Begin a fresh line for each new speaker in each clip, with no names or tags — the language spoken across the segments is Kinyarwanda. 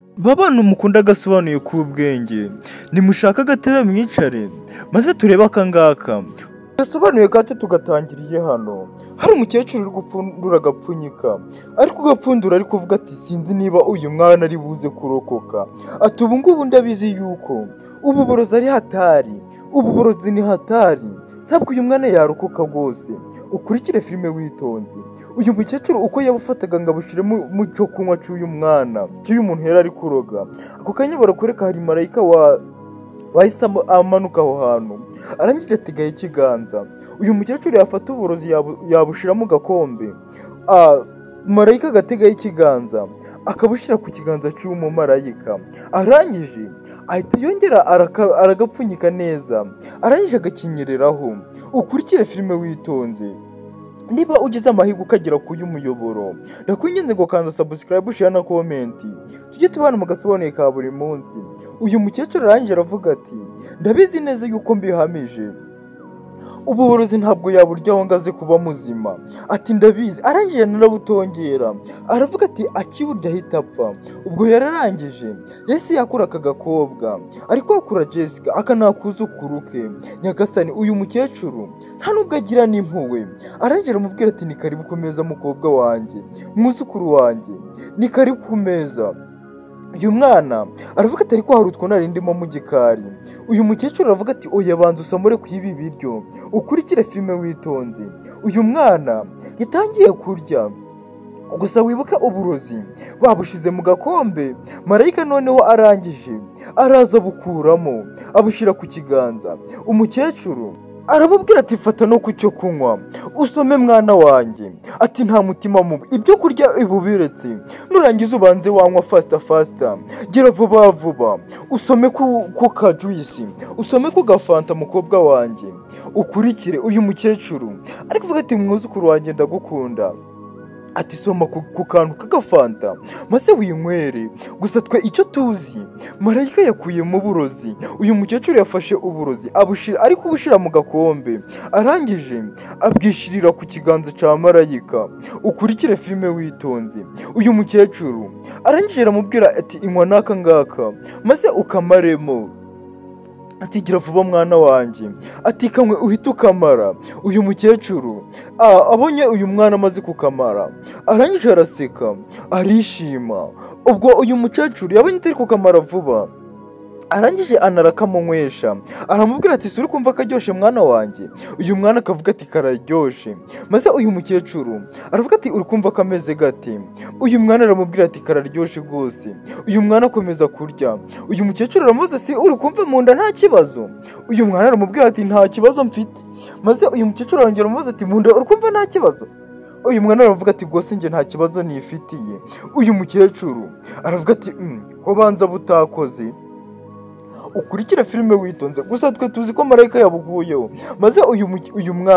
Babana mukunda agasobanuye k'ubwenge nimushaka agatebe mwicare maze turebe akangaka gasobanuye gato tugatangiriye hano. Hari umukecuru uri gupfundura agapfunyika, ariko gapfundura ari kuvuga ati sinzi niba uyu mwana ari buze kurokoka. Ati ubu ngubu ndabizi yuko uburozi ari hatari, uburozi ni hatari, ntabwo uyu mwana yarokoka rwose. Ukurikire filime witonze. Uyu mukecuru uko yabufataga ngo abushire mu cyo kunywa cy'uyu mwana, cy'uyu muntu yari ari kuroga, ako kanya barakwereka hari marayika wahise amanuka aho hantu, arangije ategaye ikiganza. Uyu mukecuru yafata uburozi yabushira mu gakombe, marayika agategaye ikiganza akabushira ku kiganza cy'uwo marayika, arangije ahita yongera aragapfunyika neza, arangije agakinyereraho. Ukurikire filime witonze. Niba ugize amahirwe ukagera ku uyu muyoboro, ndakwinginze ngo kanda subscribe, share na comment, tujye tubana mu gasobanuye ka buri munsi. Uyu mukecuru arangije aravuga ati ndabizi neza yuko mbihamije uburozi ntabwo yaburyaho ngo aze kuba muzima. Ati ndabizi. Arangije narabutongera aravuga ati akiburya ahita apfa. Ubwo yararangije yahise yakura aka gakobwa, ariko yakura Jessica akanakuzukuru ke. Nyagasani, uyu mukecuru nta nubwo agira n'impuhwe. Arangije aramubwira ati ni karibu ku meza mukobwa wanjye, mwuzukuru wanjye, ni karibu ku meza. Uyu mwana aravuga ati ariko hari utwo nari ndimo mu gikari. Uyu mukecuru aravuga ati oya banza usamure ku ibi biryo. Ukurikire filime witonze. Uyu mwana yatangiye kurya, gusa wibuke uburozi babushize mu gakombe. Marayika noneho arangije araza bukuramo abushira ku kiganza. Umukecuru aramubwira ati fata no ku cyo kunywa usome mwana wanjye. Ati nta mutima mubi, ibyo kurya ibubiretse, nurangiza ubanze wanywa fasta gira vuba vuba, usome ku kajuisi, usome ku gafanta mukobwa wanjye. Ukurikire. Uyu mukecuru ari kuvuga ati mwuzukuru wanjye ndagukunda. Ati soma ku kantu k'agafanta maze winywere. Gusa twe icyo tuzi, marayika yakuyemo uburozi. Uyu mukecuru yafashe uburozi ari kubushira mu gakombe, arangije abwishirira ku kiganza cya marayika. Ukurikire filime witonze. Uyu mukecuru arangije aramubwira ati inywa n'aka ngaka maze ukamaremo. Ati gira vuba mwana wanjye. Ati kamwe uhita ukamara. Uyu mukecuru abonye uyu mwana amaze kukamara, arangije araseka arishima. Ubwo uyu mukecuru yabonye atari kukamara vuba, arangije anarakamunywesha. Aramubwira ati suri kumva karyoshye mwana wanjye. Uyu mwana akavuga ati kararyoshe. Maze uyu mukecuru aravuga ati uri kumva kameze gate? Uyu mwana aramubwira ati kararyoshe rwose. Uyu mwana akomeza kurya. Uyu mukecuru aramubaza si uri kumva mu nda nta kibazo? Uyu mwana aramubwira ati nta kibazo mfite. Maze uyu mukecuru arongera aramubaza ati mu nda uri kumva nta kibazo? Uyu mwana aravuga ati rwose njye nta kibazo nifitiye. Uyu mukecuru aravuga ati ko banza butakoze. Ukurikira filime witonze. Gusa twe tuzi ko marayika yabuguyeho. Maze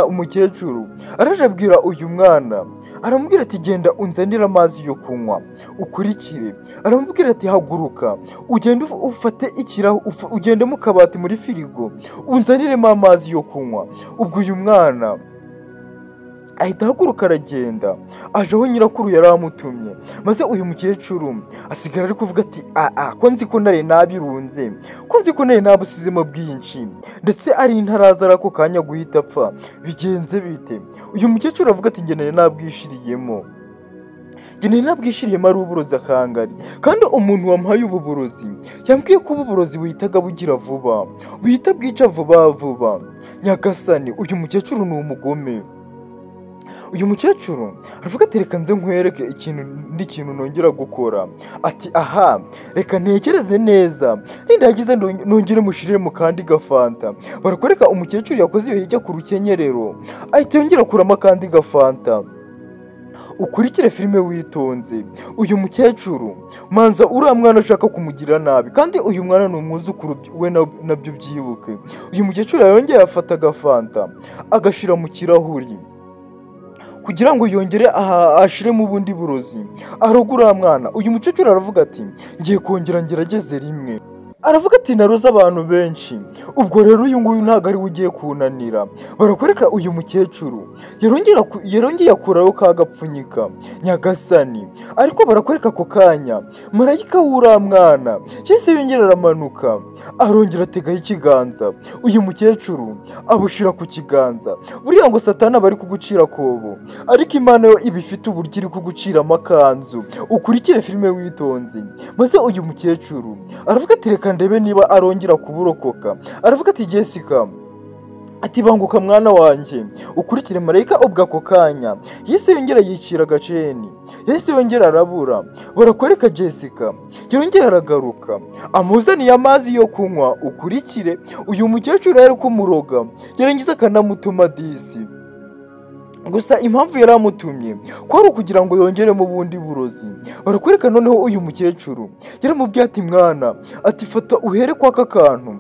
umukecuru araje abwira uyu mwana, aramubwira ati genda unzanire amazi yo kunywa. Ukurikire. Aramubwira ati haguruka ugende ufate ugende mu kabati muri firigo unzaniremo amazi yo kunywa. Ubwo uyu mwana ahita ahaguruka aragenda aje aho nyirakuru yari amutumye. Maze uyu mukecuru asigara ari kuvuga ati ko nzi ko nari nabirunze, ko nzi ko nari nabusizemo bwinshi, ndetse ari intaraza arako kanya guhita apfa, bigenze bite? Uyu mukecuru avuga ati njye nari nabwishiriyemo, ari uburozi akangari, kandi umuntu wamuhaye ubu burozi yambwiye ko ubu burozi buhitaga bugira vuba, buhita bwica vuba vuba. Nyagasani, uyu mukecuru ni umugome. Uyu mukecuru aravuga ati reka nze nkwereke ikintu nongera gukora. Ati aha reka ntekereze neza, nindagize nongere mushirire mu kandi gafanta. Barakwereka umukecuru yakoze iyo hirya ku rukenyerero, ahita yongera kuramo kandi gafanta. Ukurikire filime witonze. Uyu mukecuru manza uriya mwana ashaka kumugira nabi, kandi uyu mwana ni umwuzukuru we nabyo byibuke. Uyu mukecuru yongeye afata agafanta agashira mu kirahuri kugira ngo yongere ashiremo ubundi burozi aroga uriya mwana. Uyu mukecuru aravuga ati ngiye kongera ngerageze rimwe. aravuga ati naroze abantu benshi. Ubwo rero uyu nguyu ntabwo ari we ugiye kunanira. Barakwereka uyu mukecuru yarongeye akuraho ka gapfunyika nyagasani, ariko barakwereka ako kanya marayika w'uriya mwana yahise yongera aramanuka arongera ategaho ikiganza. Uyu mukecuru abushira ku kiganza. Buriya ngo Satani aba ari kugucira akobo, ariko Imana yo iba ifite uburyo iri kugucira amakanzu. Ukurikire filime witonze. Maze uyu mukecuru aravuga ati reka ndebe niba arongera kuburokoka. Aravuga ati Jessica, ati banguka mwana wanjye ukurikire marayika. Ubwo ako kanya yahise yongera yicira agaceni, yahise yongera arabura. Barakwereka Jessica yongera aragaruka amuzaniye amazi yo kunywa. Ukurikire uyu mukecuru yari kumuroga, yarangiza akanamutuma disi. Gusa impamvu yari amutumye kwari ukugira ngo yongeremo ubundi burozi. Barakwereka noneho uyu mukecuru yaramubwiye ati mwana, ati fata uhere kwa aka kantu,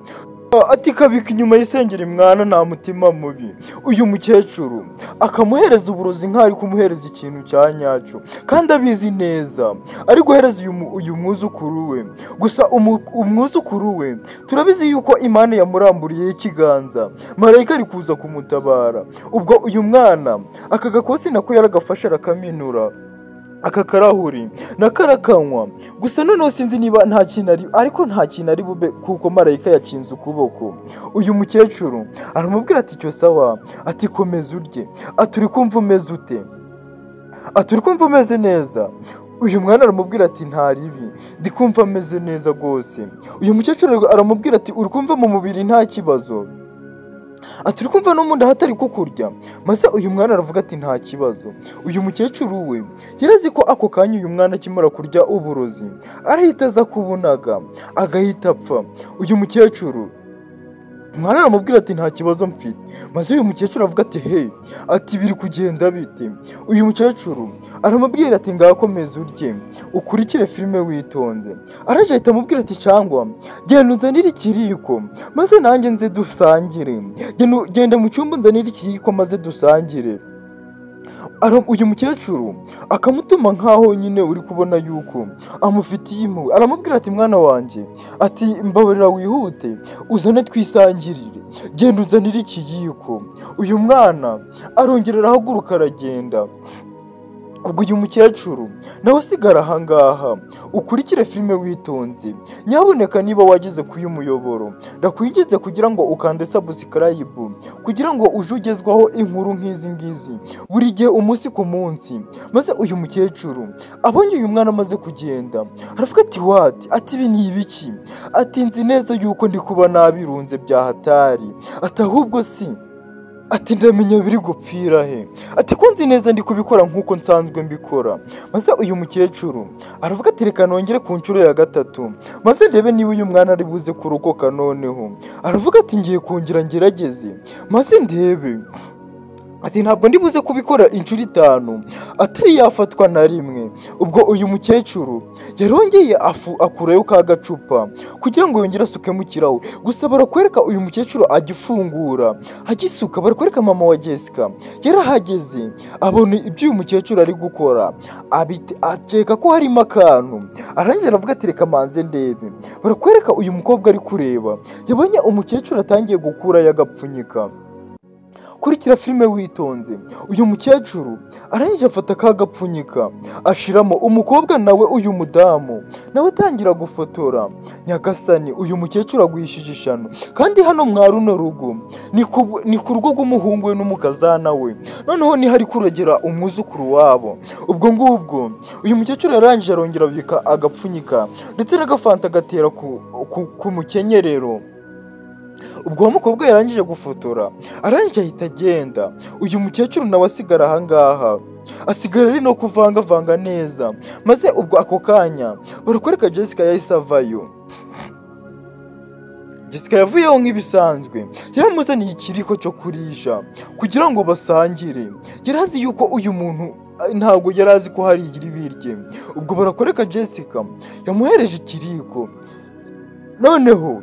ati kabika inyuma y'isengeri mwana, nta mutima mubi. Uyu mukecuru akamuhereza uburozi nk'ari kumuhereza ikintu cya nyacyo, kandi abizi neza ari guhereza uyu mwuzukuru we. Gusa umwuzukuru we turabizi yuko Imana yamuramburiyeho ikiganza, marayika ari kuza kumutabara. Ubwo uyu mwana aka gakosi nako yaragafashe arakaminura, aka karahuri nakarakanywa. Gusa noneho sinzi niba nta kintu ari bube kuko marayika yakinze ukuboko. Uyu mukecuru aramubwira ati cyo sawa, ati komeza urye, ati uri kumva umeze ute, ati uri kumva umeze neza. Uyu mwana aramubwira ati nta ribi, ndi kumva ameze neza rwose. Uyu mukecuru aramubwira ati uri kumva mu mubiri nta kibazo, ati uri kumva no mu nda hatari kukurya. Maze uyu mwana aravuga ati nta kibazo. Uyu mukecuru we yarazi ko ako kanya uyu mwana akimara kurya uburozi arahita aza kubunaga agahita apfa. Uyu mukecuru umwana aramubwira ati nta kibazo mfite. Maze uyu mukecuru avuga ati he, ati biri kugenda bite. Uyu mukecuru aramubwira ati ngakomeza urye ukurikire filime witonze. Araje ahita amubwira ati cyangwa genda unzanire ikiriko maze nanjye nze dusangire, genda mu cyumba unzanire ikiriko maze dusangire. Uyu mukecuru akamutuma nkaho nyine uri kubona yuko amufitiye impuhwe. Aramubwira ati mwana wanjye, ati mbabarira wihute uzane twisangirire, genda uzanire ikiyiko. Uyu mwana arongera arahaguruka aragenda. Ubwo uyu mukecuru nawe asigara ahangaha. Ukurikire filime witonze. Nyaboneka niba wageze kuri uyu muyoboro ndakwingize kugira ngo ukande subscribe kugira ngo uje ugezwaho inkuru nk'izi ngizi buri gihe umunsi ku munsi. Maze uyu mukecuru abonye uyu mwana amaze kugenda aravuga ati what, ati ibi ni ibiki, ati nzi neza yuko ndi kuba nabirunze bya hatari, ati ahubwo si, ati ndamenya biri gupfira he, ati ko nzi neza ndi kubikora nk'uko nsanzwe mbikora. Maze uyu mukecuru aravuga ati reka nongere ku nshuro ya gatatu maze ndebe niba uyu mwana ari buze kurokoka. Noneho aravuga ati ngiye kongera ngerageze maze ndebe, ati ntabwo ndi buze kubikora inshuro 5 atari yafatwa na rimwe. Ubwo uyu mukecuru yarongeye akurayo ka gacupa kugira ngo yongere asuke mu kirahure. Gusa barakwereka uyu mukecuru agifungura agisuka. Barakwereka mama wa Jessica yarahageze abona ibyo uyu mukecuru ari gukora, akeka ko harimo akantu. Arangira aravuga ati reka manze ndebe. Barakwereka uyu mukobwa ari kureba yabonye umukecuru atangiye gukura yagapfunyika. Kurikira filime witonze. Uyu mukecuru arangije afata ka gapfunyika ashiramo. Umukobwa nawe uyu mudamu nawe atangira gufotora. Nyagasani uyu mukecuru agwishije ishano. Kandi hano mwa runo rugo ni ku rugo rw'umuhungu we n'umukazana we, noneho ni hari kurogera umwuzukuru wabo. Ubwo ngubwo uyu mukecuru yarangije arongera abika agapfunyika ndetse n'agafanta agatera ku mukenyerero. Ubwo uwo mukobwa yarangije gufotora arangije ahita agenda. Uyu mukecuru nawe asigara ahangaha, asigara ari no kuvangavanga neza. Maze ubwo ako kanya barakwereka Jessica yahise avayo. Jessica yavuyeho nk'ibisanzwe, yaramuzaniye ikiriko cyo kurisha kugira ngo basangire. Yarazi yuko uyu muntu ntabwo yarazi ko hari ibirye. Ubwo barakwereka Jessica yamuhereje ikiriko. Noneho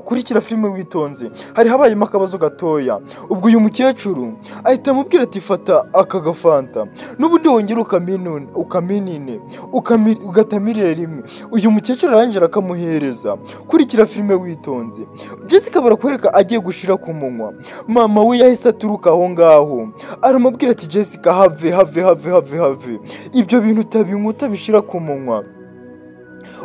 kurikira filime witonze. Hari habayemo akabazo gatoya, ubwo uyu mukecuru ahita amubwira ati fata aka gafanta n'ubundi wongera ukaminine ugatamirira rimwe. Uyu mukecuru arangije akamuhereza. Kurikira filime witonze. Jessica barakwereka agiye gushira ku munwa, mama we yahise aturuka aho ngaho aramubwira ati Jessica have ibyo bintu utabishira ku munwa.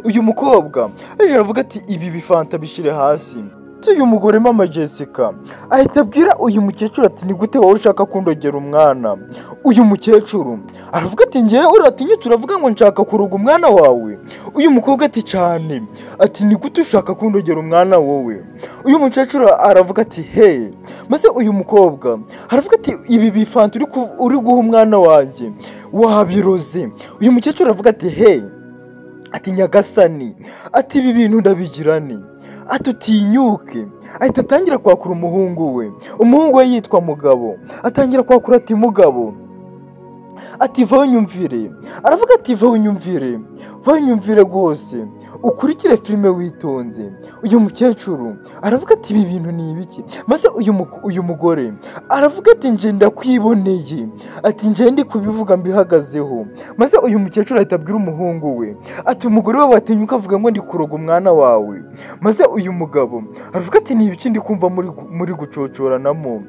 Uyu mukobwa aje aravuga ati ibi bifanta bishire hasi. Uyu mugore mama Jessica ahita abwira uyu mukecuru ati ni gute wowe ushaka kundogera umwana? Uyu mukecuru aravuga ati ngewe uratinyutse uravuga ngo nshaka kuruga umwana wawe? Uyu mukobwa ati cyane, ati ni gute ushaka kundogera umwana wowe? Uyu mukecuru aravuga ati hey, maze uyu mukobwa aravuga ati ibi bifanta uri guha umwana wanjye wabiroze. Uyu mukecuru aravuga ati hey, ati nyagasani, ati ibi bintu ndabigirane, ati utinyuke. Ahita atangira kwakura umuhungu we yitwa Mugabo. Atangira kwakura ati Mugabo, ati vaho unyumvire. Aravuga ati vaho unyumvire rwose ukurikire filime witonze. Uyu mukecuru aravuga ati ibi bintu ni ibiki? Maze uyu mugore aravuga ati nje ndakwiboneye, ati nje ndi kubivuga mbihagazeho. Maze uyu mukecuru ahita abwira umuhungu we ati umugore wawe atinyuka avuga ngo ndi kuroga umwana wawe. Maze uyu mugabo aravuga ati ni ibiki ndi kumva muri gucocoranamo?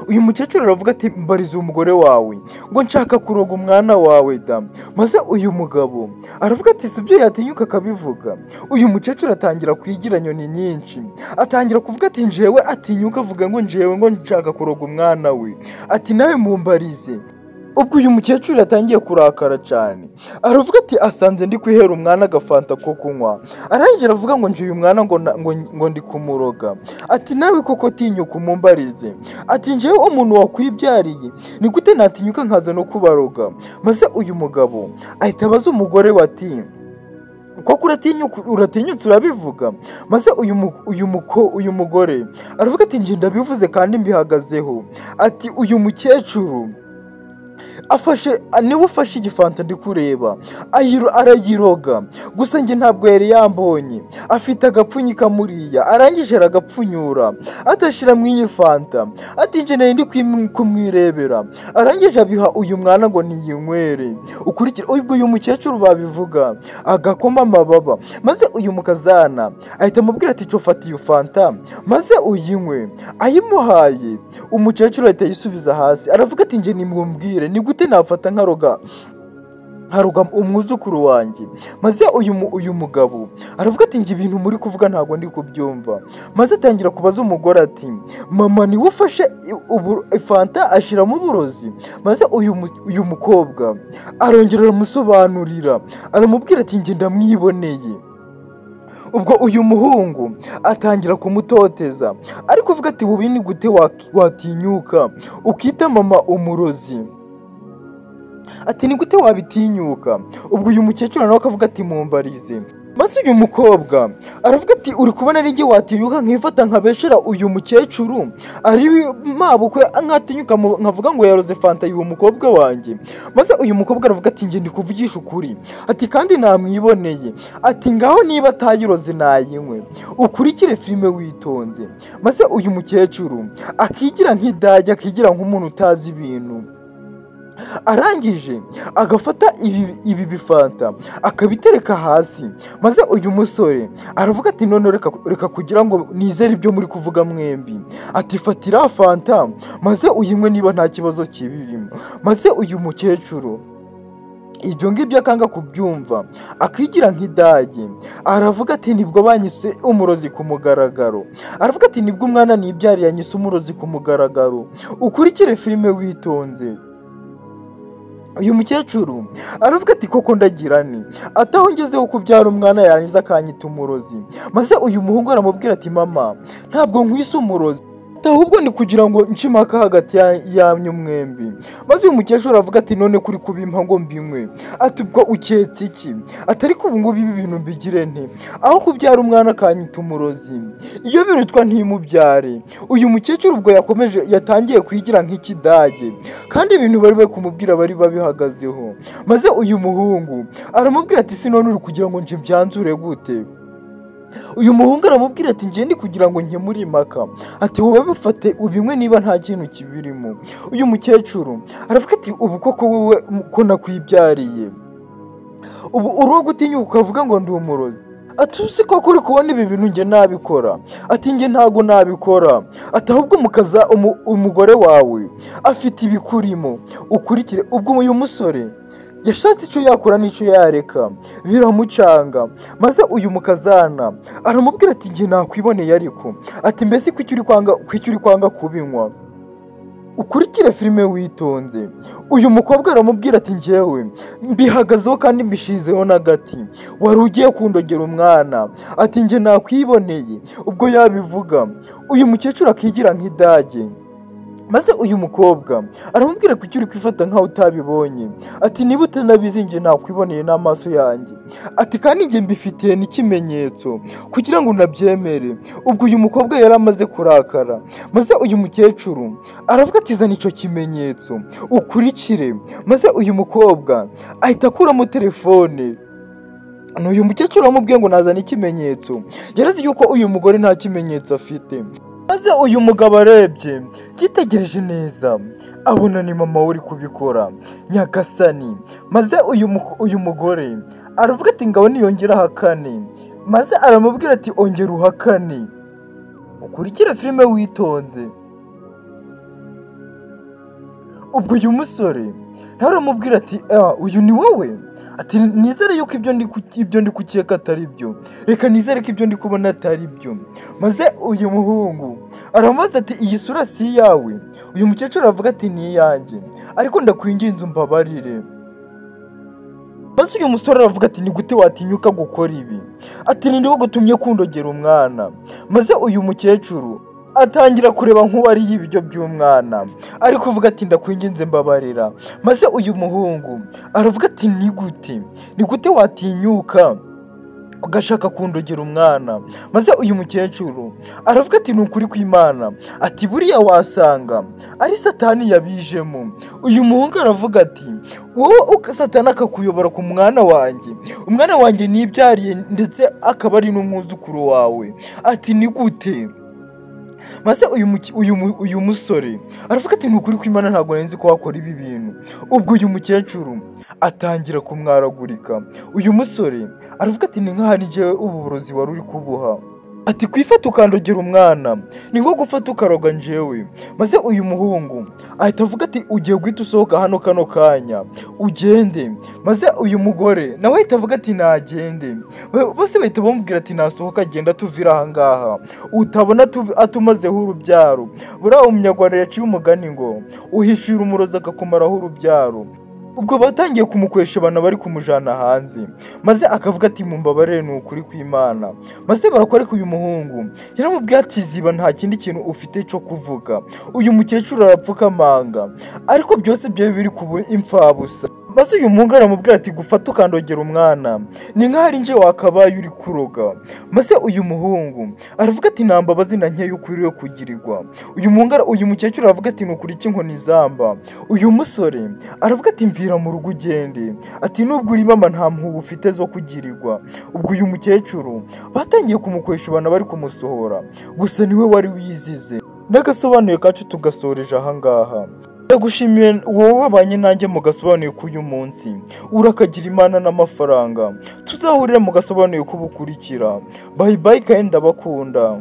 Uyu mukecuru aravuga ati mbariza umugore wawe ngo nshaka kuroga umwana wawe da. Maze uyu mugabo aravuga ati sibyo yatinyuka akabivuga. Uyu mukecuru atangira kwigira nyoni nyinshi, atangira kuvuga ati njewe atinyuka avuga ngo njewe ngo nshaka kuroga umwana we, ati nawe mumbarize. Ubwo uyu mukecuru yatangiye kurakara cyane, aravuga ati asanze ndi kwihera umwana agafanta ko kunywa. Arangije aravuga ngo nje uyu mwana ngo ndi kumuroga. Ati nawe koko tinyuka umumbarize, ati njewe umuntu wakwibyariye ni gute natinyuka nkaza no kubaroga? Maze uyu mugabo ahita abaza umugore we ati koko uratinyutse urabivuga? Maze uyu mugore aravuga ati nje ndabivuze kandi mbihagazeho. Ati uyu mukecuru niwe ufashe igifanta ndi kureba arayiroga, gusa njye ntabwo yari yambonye. Afite agapfunyika muriya, arangije aragapfunyura atashira mu iyi fanta. Ati nje nari ndi kumwirebera, arangije abiha uyu mwana ngo niyinywere. Ukurikira ubwo uyu mukecuru babivuga agakoma amababa. Maze uyu mukazana ahita amubwira ati cyo fata iyo fanta maze uyinywe. Ayimuhaye, umukecuru ahita yisubiza hasi. Aravuga ati nje nimwumbwire ni gute nafata nkaroga umwuzukuru wanjye? Maze uyu mugabo aravuga ati nje ibintu muri kuvuga ntago ndi kubyumva. Maze atangira kubaza umugore ati mama niwe ufashe fanta ashiramo uburozi? Maze uyu mukobwa arongera aramusobanurira, aramubwira ati nje ndamwiboneye. Ubwo uyu muhungu atangira kumutoteza, ariko uvuga ati wowe ni gute watinyuka ukita mama umurozi? Ati ni gute wabitinyuka? Ubwo uyu mukecuru nawe akavuga ati mumbarize. Maze uyu mukobwa aravuga ati uri kubona ari njye watinyuka nkifata nkabeshera uyu mukecuru ari mabukwe nkatinyuka nkavuga ngo yaroze fanta y'uwo mukobwa wanjye? Maze uyu mukobwa aravuga ati nje ndi kuvugisha ukuri, ati kandi namwiboneye, ati ngaho niba atayiroze nayinywe. Ukurikire filime witonze. Maze uyu mukecuru akigira nk'idage, akigira nk'umuntu utazi ibintu. Arangije agafata ibi bifanta akabitereka hasi. Maze uyu musore aravuga ati none reka kugira ngo nizere ibyo muri kuvuga mwembi, ati fatira fanta maze uyinywe niba nta kibazo kibirimo. Maze uyu mukecuru ibyo ngibyo akanga kubyumva, akigira nk'idage. Aravuga ati nibwo banyise umurozi ku mugaragaro. Aravuga ati nibwo umwana nibyariye yanyise umurozi ku mugaragaro. Ukurikire filime witonze. Uyu mukecuru aravuga ati koko ndagirane, ataho ngezeho kubyara umwana yarangiza akanyita umurozi. Maze uyu muhungu aramubwira ati mama ntabwo nkwise umurozi, ahubwo ni kugira ngo nshimaka hagati yanyu mwembi. Maze uyu mukecuru aravuga ati none kuri kubimpa ngo mbinywe? Ati ubwo uketse iki? Atari ko ubu ngubu ibi bintu mbigire nte? Aho kubyara umwana akanyita umurozi, iyo birutwa ntimubyare. Uyu mukecuru ubwo yatangiye kwigira nk'ikidage, kandi ibintu bari kumubwira bari babihagazeho. Maze uyu muhungu aramubwira ati sinone uri kugira ngo nje byanzure gute? uyu muhungu aramubwira ati ngende kugira ngo nkemure impaka, ati wowe bifate ubinywe niba nta kintu kibirimo. Uyu mukecuru aravuga ati ubu koko wowe ko nakwibyariye, ubu uruwo gutinyuka ukavuga ngo ndi umurozi? Ati uzi koko uri kubona ibi bintu njye nabikora? Ati njye ntago nabikora. Ati ahubwo mukaza umugore wawe afite ibikurimo ukurikire. Ubwo uyu musore yashatse icyo yakora n'icyo yareka biramucanga, maze uyu mukazana aramubwira ati njye nakwiboneye ariko, ati mbese kuki uri kwanga kubinywa? Ukurikire filime witonze. Uyu mukobwa aramubwira ati njyewe mbihagazeho kandi mbishizeho n'agati, wari ugiye kundogera umwana. Ati njye nakwiboneye. Ubwo yabivuga uyu mukecuru akigira nk'idage, maze uyu mukobwa aramubwira ko icyo uri kwifata nkaho utabibonye. Ati niba utanabizi njye nakwiboneye n'amaso yanjye. Ati kandi njye mbifitiye n'ikimenyetso kugira ngo unabyemere. Ubwo uyu mukobwa yari amaze kurakara, maze uyu mukecuru aravuga ati zana icyo kimenyetso ukurikire. Maze uyu mukobwa ahita akuramo telefone. Uyu mukecuru aramubwiye ngo nazana ikimenyetso, yarazi yuko uyu mugore nta kimenyetso afite. Maze uyu mugabo arebye yitegereje neza abona ni mama uri kubikora, nyagasani. Maze uyu mugore aravuga ati ngaho niyongera ahakane, maze aramubwira ati ongera uhakane. Ukurikire filime witonze. Ubwo uyu musore nawe aramubwira ati uyu ni wowe? Ati nizere yuko ibyo ndi kukeka atari byo, reka nizere ko ibyo ndi kubona atari byo. Maze uyu muhungu aramubaza ati iyi sura si iyawe? Uyu mukecuru aravuga ati ni iyanjye, ariko ndakwinginze umbabarire. Maze uyu musore aravuga ati ni gute watinyuka gukora ibi? Ati ni ndiwe gutumye kundogera umwana. Maze uyu mukecuru atangira kureba nk'uwariye ibiryo by'umwana, ari kuvuga ati ndakwinginze mbabarira. Maze uyu muhungu aravuga ati ni gute watinyuka ugashaka kundogera umwana? Maze uyu mukecuru aravuga ati ni ukuri kw'Imana, ati buriya wasanga ari satani yabijemo. Uyu muhungu aravuga ati wowe satani akakuyobora ku mwana wanjye nibyariye ndetse akaba ari n'umwuzukuru wawe. Ati ni gute? Maze uyu musore aravuga ati ni ukuri kw'Imana ntabwo nzi ko wakora ibi bintu. Ubwo uyu mukecuru atangira kumwaragurika. Uyu musore aravuga ati ni nk'aho ari njyewe ubu burozi wari uri kubuha. Ati kwifata ukandogera umwana ni nko gufata ukaroga njyewe. Maze uyu muhungu ahita avuga ati ugiye guhita usohoka hano kano kanya ugende. Maze uyu mugore nawe ahita avuga ati nagende. Bose bahita bamubwira ati nasohoka agenda tuvira ahangaha, utabona atumazeho urubyaro. Buriya umunyarwanda yaciye umugani ngo uhishira umurozi akakumaraho urubyaro. Ubwo batangiye kumukwesha abana bari kumujana hanze, maze akavuga ati mumbabarire ni ukuri kw'Imana. Maze barakora uyu muhungu yaramubwiye ati ziba nta kindi kintu ufite cyo kuvuga. Uyu mukecuru arapfukamanga, ariko byose byo biri kuba imfabusa. Maze uyu muhungu aramubwira ati gufata ukandogera umwana ni nk'aho ari njye wakabaye uri kuroga. Maze uyu muhungu aravuga ati nta mbabazi na nkeya ukwiriye kugirirwa. Uyu mukecuru aravuga ati nukuri iki inkoni zamba. Uyu musore aravuga ati mvira mu rugo ugende, ati nubwo uri mama nta mpuhwe ufite zo kugirirwa. Ubwo uyu mukecuru batangiye kumukwesha abana bari kumusohora, gusa niwe wari wizize. N'agasobanuye kacu tugasoreje ahangaha. Ndagushimiye wowe wabanye nanjye mu gasobanuye k'uyu munsi. Urakagira Imana n'amafaranga. Tuzahurira mu gasobanuye k'ubukurikira. Bye bye kandi ndabakunda.